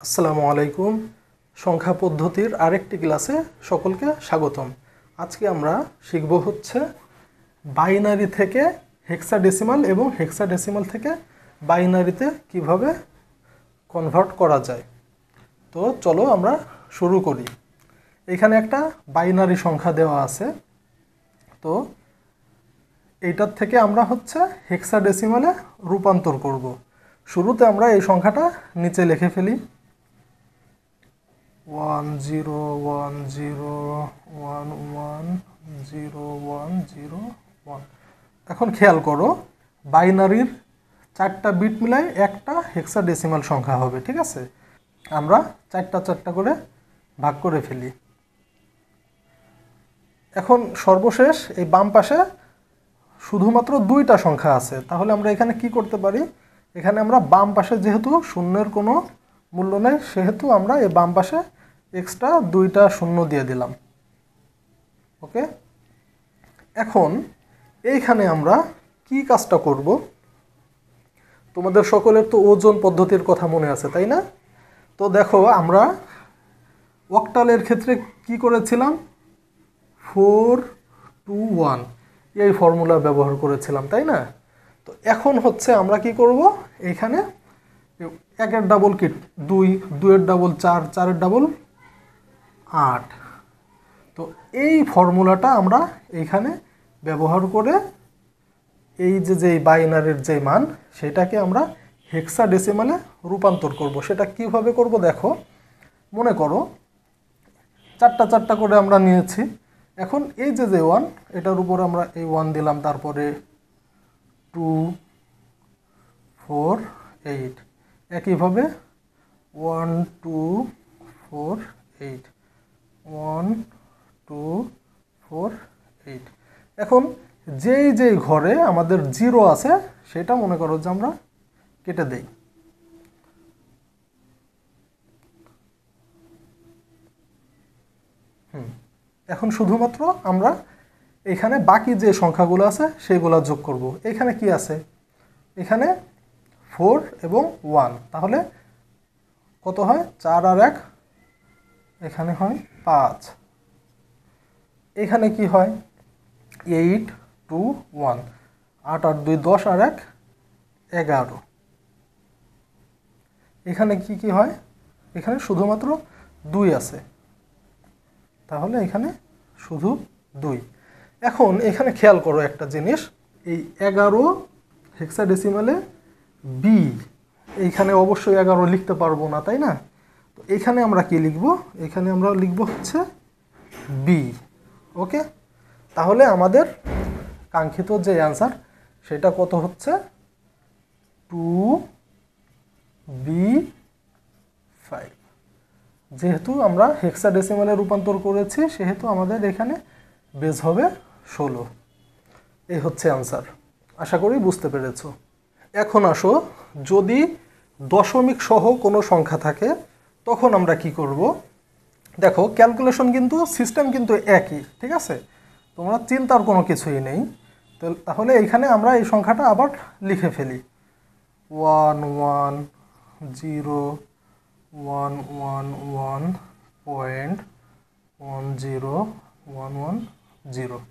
আসসালামু আলাইকুম। সংখ্যা পদ্ধতির আরেকটি ক্লাসে সকলকে স্বাগতম। আজকে আমরা শিখব হচ্ছে বাইনারি থেকে হেক্সাডেসিমাল এবং হেক্সাডেসিমাল থেকে বাইনারিতে কিভাবে কনভার্ট করা যায়। তো চলো আমরা শুরু করি। এখানে একটা বাইনারি সংখ্যা দেওয়া আছে, তো এইটার থেকে আমরা হচ্ছে হেক্সাডেসিমালে রূপান্তর করব। শুরুতে আমরা এই সংখ্যাটা নিচে লিখে ফেলি 1011010101। এখন খেয়াল করো, বাইনারির 4টা বিট মিলাই একটা হেক্সাডেসিমাল সংখ্যা হবে, ঠিক আছে? আমরা 4টা করে ভাগ করে ফেলি। এখন সর্বশেষ এই বাম পাশে শুধুমাত্র 2টা সংখ্যা আছে, তাহলে আমরা এখানে কি করতে পারি? এখানে আমরা বাম পাশে যেহেতু শূন্যের কোনো মূল্য নেই, সেহেতু আমরা এই বাম পাশে এক্সট্রা 2টা শূন্য দিয়ে দিলাম। ওকে, এখন এইখানে আমরা কি কাজটা করব? তোমাদের সকলের তো ওজন পদ্ধতির কথা মনে আছে, তাই না? তো দেখো, আমরা অক্টালের ক্ষেত্রে কি করেছিলাম? 421 এই ফর্মুলা ব্যবহার করেছিলাম, তাই না? তো এখন হচ্ছে আমরা কি করব? এইখানে 1-এর ডাবল কি 2, 2-এর ডাবল 4, 4-এর ডাবল 8। তো এই ফর্মুলাটা আমরা এইখানে ব্যবহার করে এই যে বাইনারির যে মান, সেটাকে আমরা হেক্সাডেসিমালে রূপান্তর করব। সেটা কিভাবে করব দেখো। মনে করো 4টা করে আমরা নিয়েছি। এখন এই যে 1, এটার উপর আমরা এই 1 দিলাম, তারপরে 2, 4, 8। একইভাবে 1, 2, 4, 8, 1, 2, 4, 8। এখন যেই ঘরে আমাদের 0 আছে সেটা মনে করো যে আমরা কেটে দেই। এখন শুধুমাত্র আমরা এখানে বাকি যে সংখ্যাগুলো আছে সেগুলো যোগ করব। এখানে কি আছে? এখানে 4 এবং 1, তাহলে কত হয়? 4 আর 1, এখানে হয় 5। এখানে কি হয়? 8, 2, 1, 8 আর 2 10 আর 1 11। এখানে কি হয়? এখানে শুধুমাত্র 2 আছে, তাহলে এখানে শুধু 2। এখন এখানে খেয়াল করো একটা জিনিস, এই 11 হেক্সাডেসিমালে বি, এইখানে অবশ্যই 11 লিখতে পারবো না, তাই না? তো এখানে আমরা কি লিখব? এখানে আমরা লিখব হচ্ছে বি। ওকে, তাহলে আমাদের কাঙ্ক্ষিত যে অ্যান্সার সেটা কত হচ্ছে? 2B5। যেহেতু আমরা হেক্সাডেসিমালে রূপান্তর করেছি, সেহেতু আমাদের এখানে বেজ হবে 16। এই হচ্ছে অ্যান্সার। আশা করি বুঝতে পেরেছ। এখন আসো, যদি দশমিক সহ কোনো সংখ্যা থাকে তখন আমরা কি করব? দেখো, ক্যালকুলেশন কিন্তু সিস্টেম কিন্তু একই, ঠিক আছে? তোমরা চিন্তার কোনো কিছুই নেই। তাহলে এইখানে আমরা এই সংখ্যাটা আবার লিখে ফেলি 11011.10110।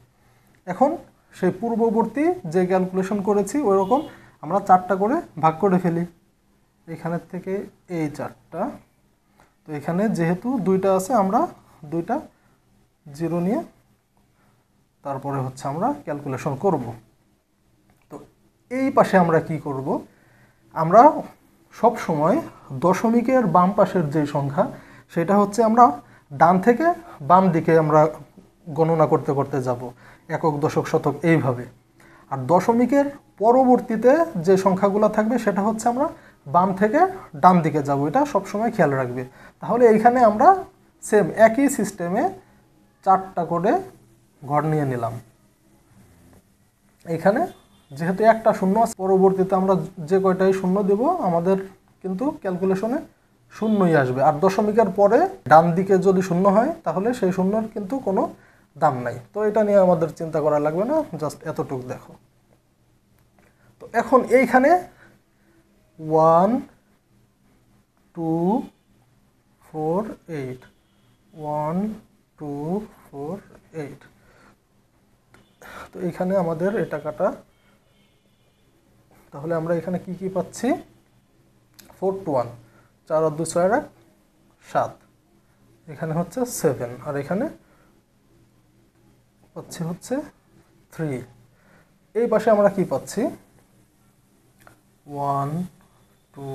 এখন সেই পূর্ববর্তী যে ক্যালকুলেশন করেছি ওইরকম আমরা 4টা করে ভাগ করে ফেলি। এখানের থেকে এই 4টা, তো এখানে যেহেতু 2টা আছে, আমরা 2টা 0 নিয়ে তারপরে হচ্ছে আমরা ক্যালকুলেশন করব। তো এই পাশে আমরা কি করব? আমরা সব সময় দশমিকের বাম পাশের যে সংখ্যা সেটা হচ্ছে আমরা ডান থেকে বাম দিকে আমরা গণনা করতে করতে যাব, একক, দশক, শতক এইভাবে। আর দশমিকের পরবর্তীতে যে সংখ্যাগুলো থাকবে সেটা হচ্ছে আমরা বাম থেকে ডান দিকে যাব, এটা সবসময় খেয়াল রাখবে। তাহলে এইখানে আমরা সেম একই সিস্টেমে 4টা করে ঘর নিয়ে নিলাম। এইখানে যেহেতু একটা শূন্য আছে, পরবর্তীতে আমরা যে কয়টাই শূন্য দেব আমাদের কিন্তু ক্যালকুলেশনে শূন্যই আসবে। আর দশমিকের পরে ডান দিকে যদি শূন্য হয় তাহলে সেই শূন্যর কিন্তু কোনো দাম নাই। তো এটা নিয়ে আমাদের চিন্তা করা লাগবে না, জাস্ট এতটুকু দেখো। তো এখন এইখানে 1, 2, 8 1 2 4 8। তো এখানে আমাদের এটা কাটা, তাহলে আমরা এখানে কি কি পাচ্ছি 4 to 1 4 আর 2 6 আর 1 7, এখানে হচ্ছে 7 আর এখানে পাচ্ছি হচ্ছে 3। এই পাশে আমরা কি পাচ্ছি 1 2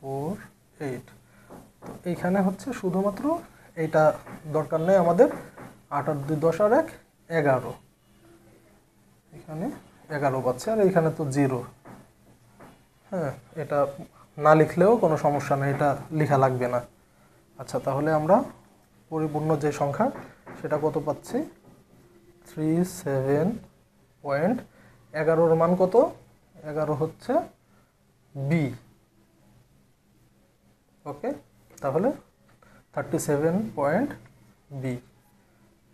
4 8। তো এইখানে হচ্ছে শুধুমাত্র এইটা দরকার নেই আমাদের, 8 আর 2 10 আর 1 11, এখানে 11 পাচ্ছে আর এইখানে তো 0। হ্যাঁ, এটা না লিখলেও কোনো সমস্যা নেই, এটা লেখা লাগবে না। আচ্ছা, তাহলে আমরা পরিপূর্ণ যে সংখ্যা সেটা কত পাচ্ছি 37.11 মান কত 11 হচ্ছে বি। ওকে, তাহলে 37.b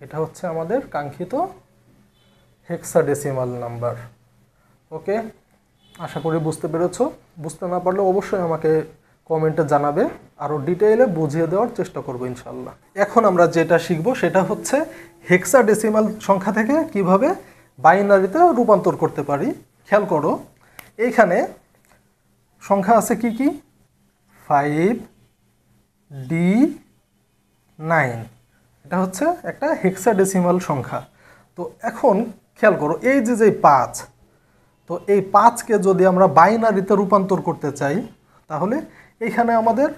এটা হচ্ছে আমাদের কাঙ্ক্ষিত হেক্সাডেসিমাল নাম্বার। ওকে, আশা করি বুঝতে পেরেছো। বুঝতে না পারলে অবশ্যই আমাকে কমেন্টে জানাবে, আরও ডিটেইলে বুঝিয়ে দেওয়ার চেষ্টা করবো ইনশাল্লাহ। এখন আমরা যেটা শিখবো সেটা হচ্ছে হেক্সাডেসিমাল সংখ্যা থেকে কিভাবে বাইনারিতে রূপান্তর করতে পারি। খেয়াল করো, এইখানে সংখ্যা আছে কি কি 5 D9, এটা হচ্ছে একটা হেক্সাডেসিমাল সংখ্যা। তো এখন খেয়াল করো, এই যে 5, তো এই 5কে যদি আমরা বাইনারিতে রূপান্তর করতে চাই তাহলে এখানে আমাদের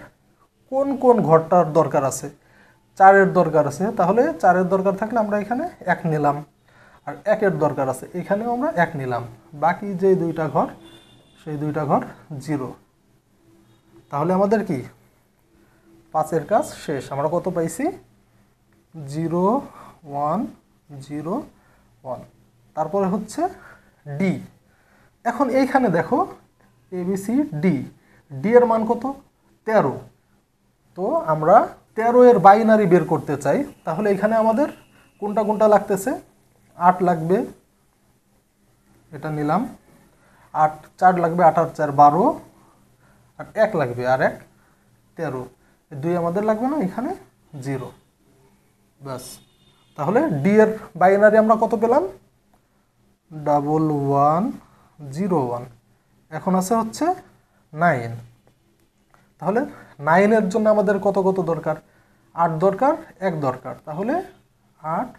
কোন কোন ঘরটার দরকার আছে 4-এর দরকার আছে, তাহলে 4-এর দরকার থাকলে আমরা এখানে 1 নিলাম, আর 1-এর দরকার আছে এখানেও আমরা 1 নিলাম, বাকি যে দুইটা ঘর সেই দুইটা ঘর 0। তাহলে আমাদের কি 5-এর কাজ শেষ। আমরা কত পাইছি 0 1 0 1। তারপরে হচ্ছে ডি। এখন এইখানে দেখো ABC ডি, ডি এর মান কত 13। তো আমরা 13 এর বাইনারি বের করতে চাই, তাহলে এখানে আমাদের কোনটা কোনটা লাগতেছে 8 লাগবে, এটা নিলাম, 8 4 লাগবে, 8 আর 4 12, আর 1 লাগবে, আর 1 13, 2 আমাদের লাগবে না, এখানে 0। ব্যাস, তাহলে ডি এর বাইনারি আমরা কত পেলাম 1101। এখন আছে হচ্ছে 9। তাহলে 9-এর জন্য আমাদের কত কত দরকার 8 দরকার, 1 দরকার, তাহলে 8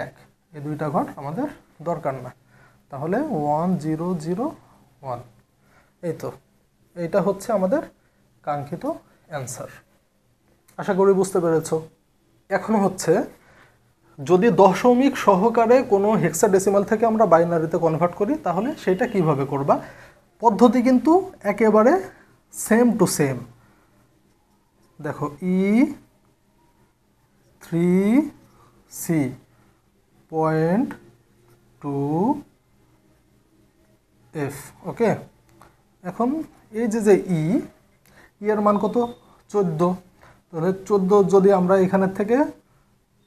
1, এই দুইটা ঘর আমাদের দরকার না, তাহলে 1001। এই তো, এইটা হচ্ছে আমাদের কাঙ্ক্ষিত অ্যান্সার। আশা করি বুঝতে পেরেছো। এখন হচ্ছে যদি দশমিক সহকারে কোনো হেক্সাডেসিমাল থেকে আমরা বাইনারিতে কনভার্ট করি তাহলে সেটা কিভাবে করবা। পদ্ধতি কিন্তু একেবারে সেম টু সেম। দেখো E3C.2F। ওকে, এখন এই যে এর মান কত 14, তাহলে 14 যদি আমরা এখানের থেকে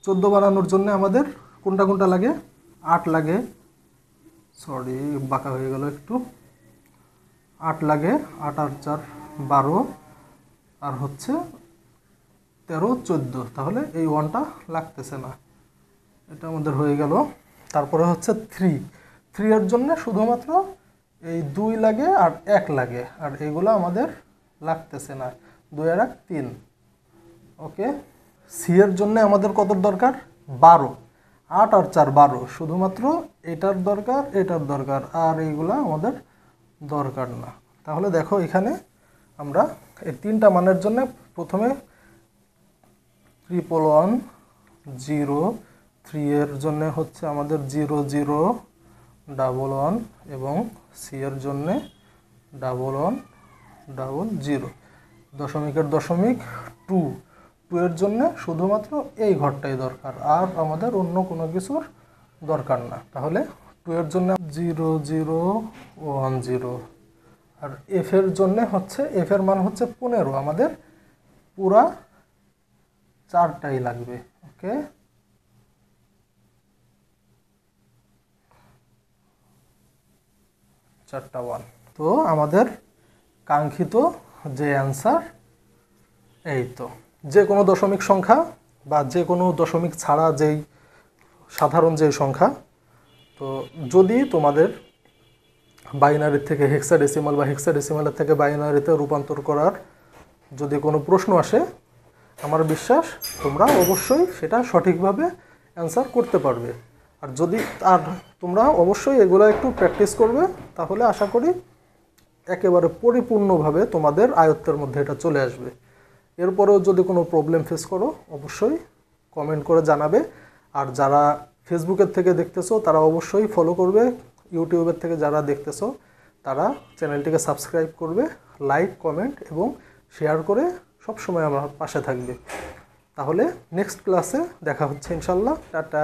14 বানানোর জন্য আমাদের কোনটা কোনটা লাগে 8 লাগে, সরি বাঁকা হয়ে গেল একটু, 8 লাগে, 8 আর 4 12, আর হচ্ছে 13 14, তাহলে এই 1টা লাগতেছে না, এটা আমাদের হয়ে গেল। তারপরে হচ্ছে 3 এর জন্য শুধুমাত্র এই 2 লাগে আর 1 লাগে, আর এগুলো আমাদের লাগতেছে না, 2 আর 1 3। ওকে, সি এর জন্য আমাদের কত দরকার 12, 8 আর 4 12, শুধুমাত্র এটার দরকার এটার দরকার, আর এইগুলা আমাদের দরকার না। তাহলে দেখো এখানে আমরা এই 3টা মানের জন্য প্রথমে 1110, 3 এর জন্য হচ্ছে আমাদের 0011 এবং সি এর জন্য 1100। দশমিকের দশমিক 2 এর জন্য শুধুমাত্র এই ঘরটাই দরকার, আর আমাদের অন্য কোনো কিছুর দরকার না। তাহলে 2 এর জন্য 0010, আর এফ এর জন্য হচ্ছে এফ এর মান হচ্ছে 15, আমাদের পুরা 4টাই লাগবে। ওকে, চারটা 1। তো আমাদের কাঙ্ক্ষিত যে অ্যান্সার এই তো। যে কোনো দশমিক সংখ্যা বা যে কোনো দশমিক ছাড়া যেই সাধারণ যেই সংখ্যা, তো যদি তোমাদের বাইনারি থেকে হেক্সাডেসিমাল বা হেক্সাডেসিমালের থেকে বাইনারিতে রূপান্তর করার যদি কোনো প্রশ্ন আসে, আমার বিশ্বাস তোমরা অবশ্যই সেটা সঠিকভাবে অ্যান্সার করতে পারবে। আর যদি তোমরা অবশ্যই এগুলো একটু প্র্যাকটিস করবে, তাহলে আশা করি একেবারে পরিপূর্ণভাবে তোমাদের আয়ত্তের মধ্যে এটা চলে আসবে। এরপরেও যদি কোনো প্রবলেম ফেস করো অবশ্যই কমেন্ট করে জানাবে। আর যারা ফেসবুকের থেকে দেখতেছো তারা অবশ্যই ফলো করবে, ইউটিউবের থেকে যারা দেখতেছো তারা চ্যানেলটিকে সাবস্ক্রাইব করবে, লাইক, কমেন্ট এবং শেয়ার করে সব সময় আমার পাশে থাকবে। তাহলে নেক্সট ক্লাসে দেখা হচ্ছে ইনশাল্লাহ। টাটা।